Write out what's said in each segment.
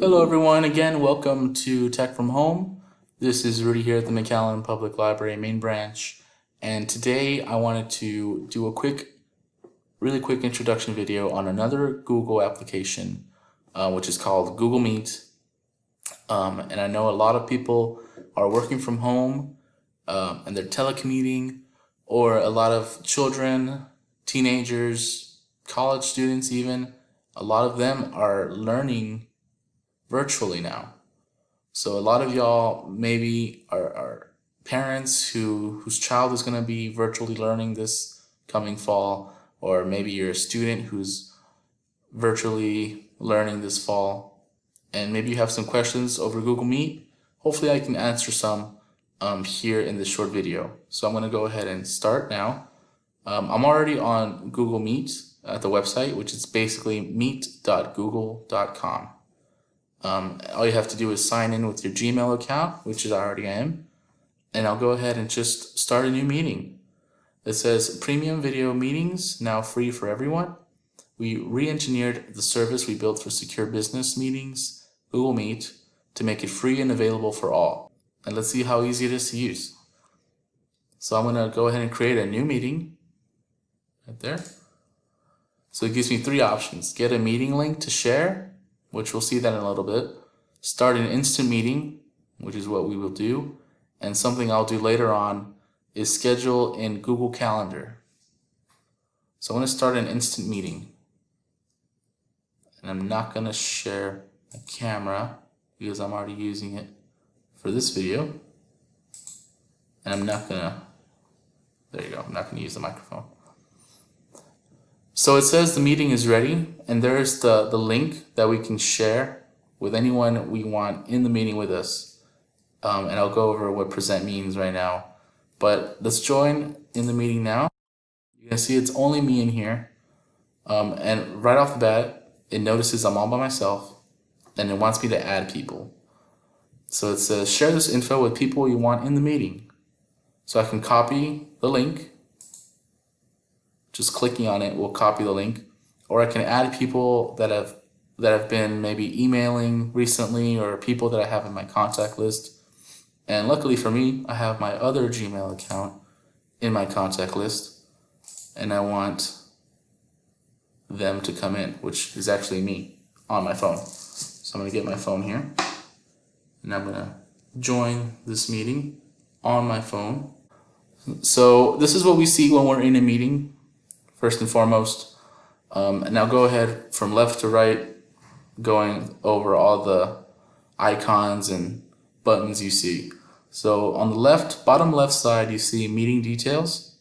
Hello everyone, again welcome to Tech from Home. This is Rudy here at the McAllen Public Library main branch, and today I wanted to do a really quick introduction video on another Google application which is called Google Meet. And I know a lot of people are working from home and they're telecommuting, or a lot of children, teenagers, college students even, a lot of them are learning virtually now. So a lot of y'all maybe are parents whose child is going to be virtually learning this coming fall, or maybe you're a student who's virtually learning this fall, and maybe you have some questions over Google Meet. Hopefully I can answer some here in this short video. So I'm going to go ahead and start now. I'm already on Google Meet at the website, which is basically meet.google.com. All you have to do is sign in with your Gmail account, which I already am, and I'll go ahead and just start a new meeting. It says premium video meetings now free for everyone. We re-engineered the service we built for secure business meetings, Google Meet, to make it free and available for all. And let's see how easy it is to use. So I'm going to go ahead and create a new meeting right there. So it gives me three options: get a meeting link to share, which we'll see that in a little bit; start an instant meeting, which is what we will do; and something I'll do later on is schedule in Google Calendar. So I'm going to start an instant meeting, and I'm not going to share a camera because I'm already using it for this video, and I'm not going to use the microphone. So it says the meeting is ready, and there's the link that we can share with anyone we want in the meeting with us. And I'll go over what present means right now. But let's join in the meeting now. You can see it's only me in here. And right off the bat, it notices I'm all by myself, and it wants me to add people. So it says share this info with people you want in the meeting. So I can copy the link. Just clicking on it will copy the link, or I can add people that have been maybe emailing recently, or people that I have in my contact list. And luckily for me, I have my other Gmail account in my contact list, and I want them to come in, which is actually me on my phone. So I'm going to get my phone here, and I'm going to join this meeting on my phone. So this is what we see when we're in a meeting. First and foremost, and now go ahead from left to right, going over all the icons and buttons you see. So on the bottom left side, you see meeting details.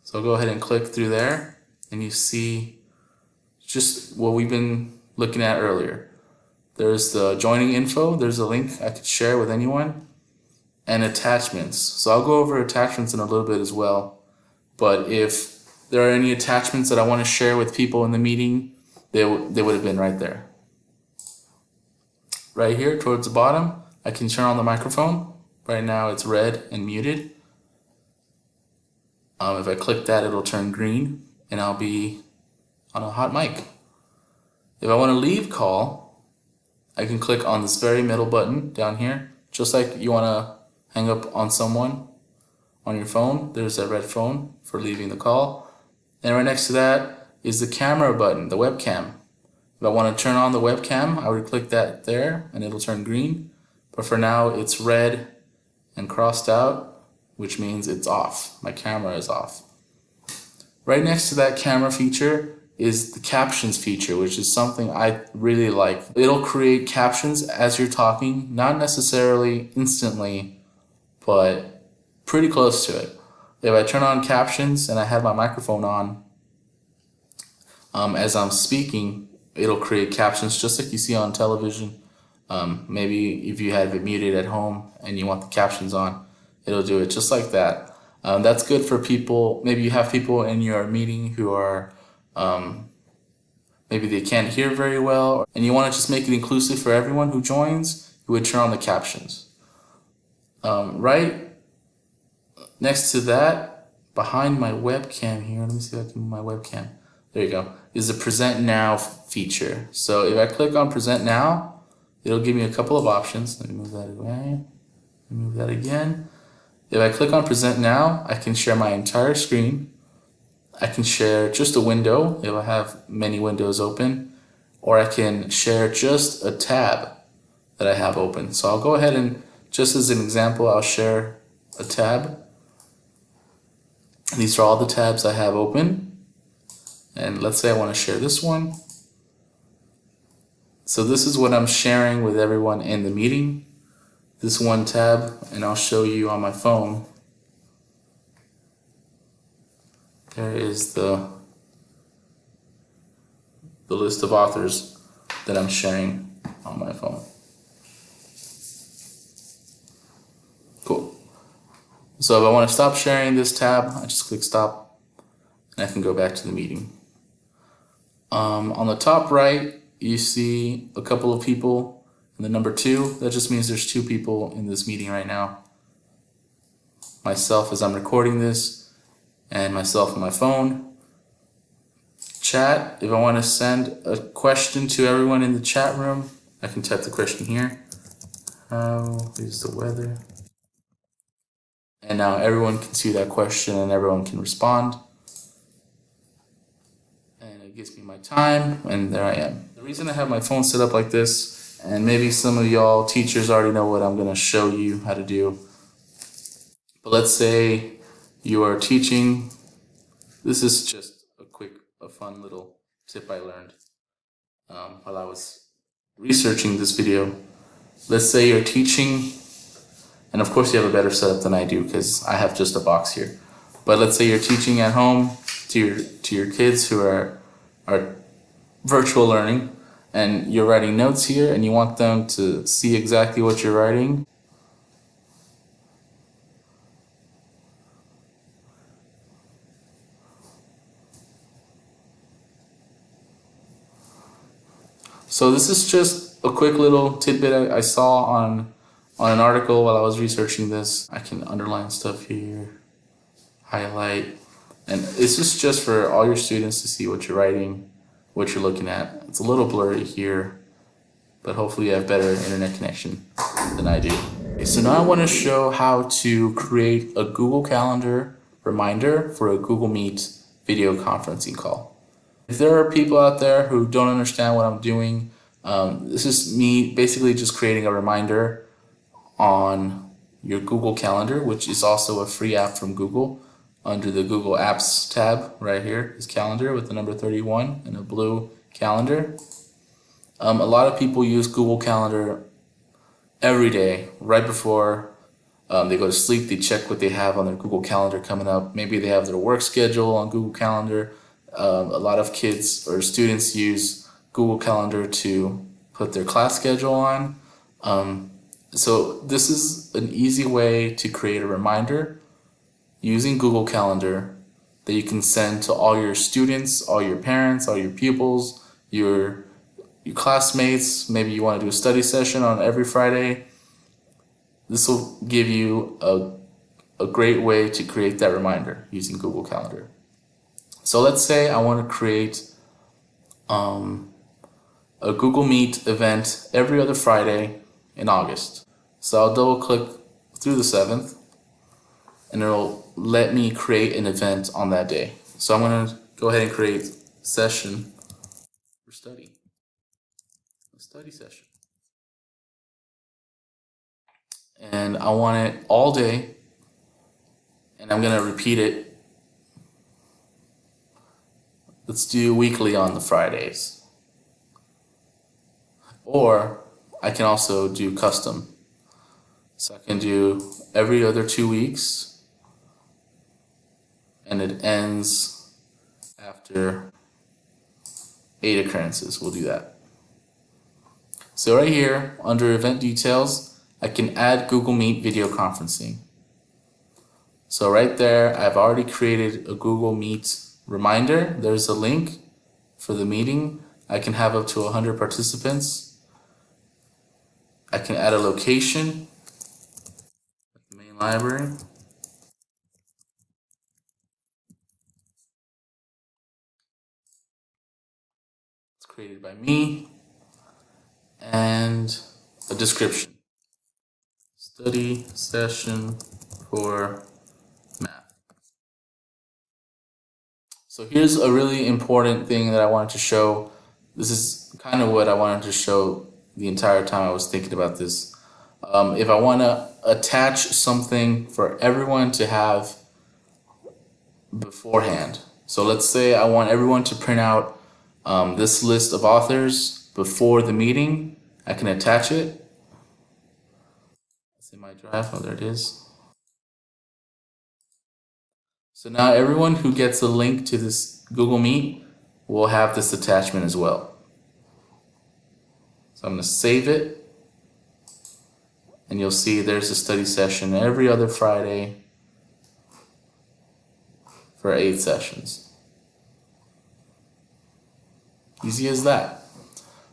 So go ahead and click through there, and you see just what we've been looking at earlier. There's the joining info, there's a link I could share with anyone, and attachments. So I'll go over attachments in a little bit as well, but if there are any attachments that I want to share with people in the meeting, they would have been right there. Right here towards the bottom, I can turn on the microphone. Right now it's red and muted. If I click that, it'll turn green, and I'll be on a hot mic. If I want to leave call, I can click on this very middle button down here, just like you want to hang up on someone on your phone. There's that red phone for leaving the call. And right next to that is the camera button, the webcam. If I want to turn on the webcam, I would click that there, and it'll turn green. But for now, it's red and crossed out, which means it's off. My camera is off. Right next to that camera feature is the captions feature, which is something I really like. It'll create captions as you're talking, not necessarily instantly, but pretty close to it. If I turn on captions and I have my microphone on, as I'm speaking, it'll create captions just like you see on television. Maybe if you have it muted at home and you want the captions on, it'll do it just like that. That's good for people. Maybe you have people in your meeting who are, maybe they can't hear very well, and you want to just make it inclusive for everyone who joins. You would turn on the captions. Right next to that, behind my webcam here, let me see if I can move my webcam. There you go, is the Present Now feature. So if I click on Present Now, it'll give me a couple of options. Let me move that away. Move that again. If I click on present now, I can share my entire screen. I can share just a window if I have many windows open, or I can share just a tab that I have open. So I'll go ahead and, just as an example, I'll share a tab. These are all the tabs I have open. And let's say I want to share this one. So this is what I'm sharing with everyone in the meeting. This one tab, and I'll show you on my phone. There is the list of authors that I'm sharing on my phone. Cool. So if I want to stop sharing this tab, I just click stop and I can go back to the meeting. On the top right, you see a couple of people and the number 2. That just means there's 2 people in this meeting right now. Myself as I'm recording this, and myself on my phone. Chat, if I want to send a question to everyone in the chat room, I can type the question here. How is the weather? And now everyone can see that question and everyone can respond. And it gives me my time, and there I am. The reason I have my phone set up like this, and maybe some of y'all teachers already know what I'm going to show you how to do. But let's say you are teaching. This is just a fun little tip I learned while I was researching this video. Let's say you're teaching, and of course you have a better setup than I do because I have just a box here. But let's say you're teaching at home to your kids who are virtual learning, and you're writing notes here and you want them to see exactly what you're writing. So this is just a quick little tidbit I saw on an article while I was researching this. I can underline stuff here, highlight, and this is just for all your students to see what you're writing, what you're looking at. It's a little blurry here, but hopefully you have better internet connection than I do. Okay, so now I want to show how to create a Google Calendar reminder for a Google Meet video conferencing call. If there are people out there who don't understand what I'm doing, this is me basically just creating a reminder on your Google Calendar, which is also a free app from Google. Under the Google Apps tab right here is Calendar with the number 31 and a blue calendar. A lot of people use Google Calendar every day, right before they go to sleep. They check what they have on their Google Calendar coming up. Maybe they have their work schedule on Google Calendar. A lot of kids or students use Google Calendar to put their class schedule on. So this is an easy way to create a reminder using Google Calendar that you can send to all your students, all your parents, all your pupils, your classmates. Maybe you want to do a study session on every Friday. This will give you a great way to create that reminder using Google Calendar. So let's say I want to create a Google Meet event every other Friday in August. So I'll double click through the 7th and it'll let me create an event on that day. So I'm going to go ahead and create session for study. A study session. And I want it all day, and I'm going to repeat it. Let's do weekly on the Fridays. Or I can also do custom. So I can do every other 2 weeks, and it ends after 8 occurrences. We'll do that. So right here, under event details, I can add Google Meet video conferencing. So right there, I've already created a Google Meet reminder. There's a link for the meeting. I can have up to 100 participants. I can add a location, like the main library. It's created by me. And a description. Study session for math. So here's a really important thing that I wanted to show. This is kind of what I wanted to show the entire time I was thinking about this. If I want to attach something for everyone to have beforehand. So let's say I want everyone to print out this list of authors before the meeting. I can attach it. It's in my drive. Oh, there it is. So now everyone who gets a link to this Google Meet will have this attachment as well. So I'm going to save it, and you'll see there's a study session every other Friday for 8 sessions. Easy as that.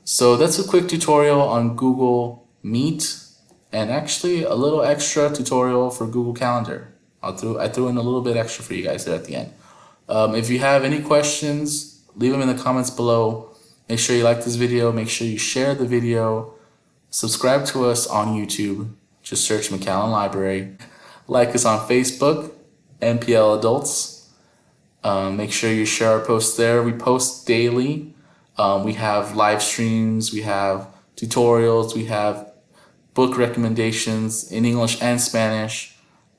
So that's a quick tutorial on Google Meet, and actually a little extra tutorial for Google Calendar. I threw in a little bit extra for you guys there at the end. If you have any questions, leave them in the comments below. Make sure you like this video. Make sure you share the video. Subscribe to us on YouTube. Just search McAllen Library. Like us on Facebook, MPL Adults. Make sure you share our posts there. We post daily. We have live streams. We have tutorials. We have book recommendations in English and Spanish.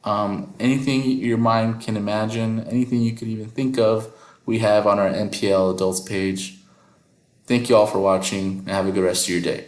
Anything your mind can imagine, anything you could even think of, we have on our MPL Adults page. Thank you all for watching, and have a good rest of your day.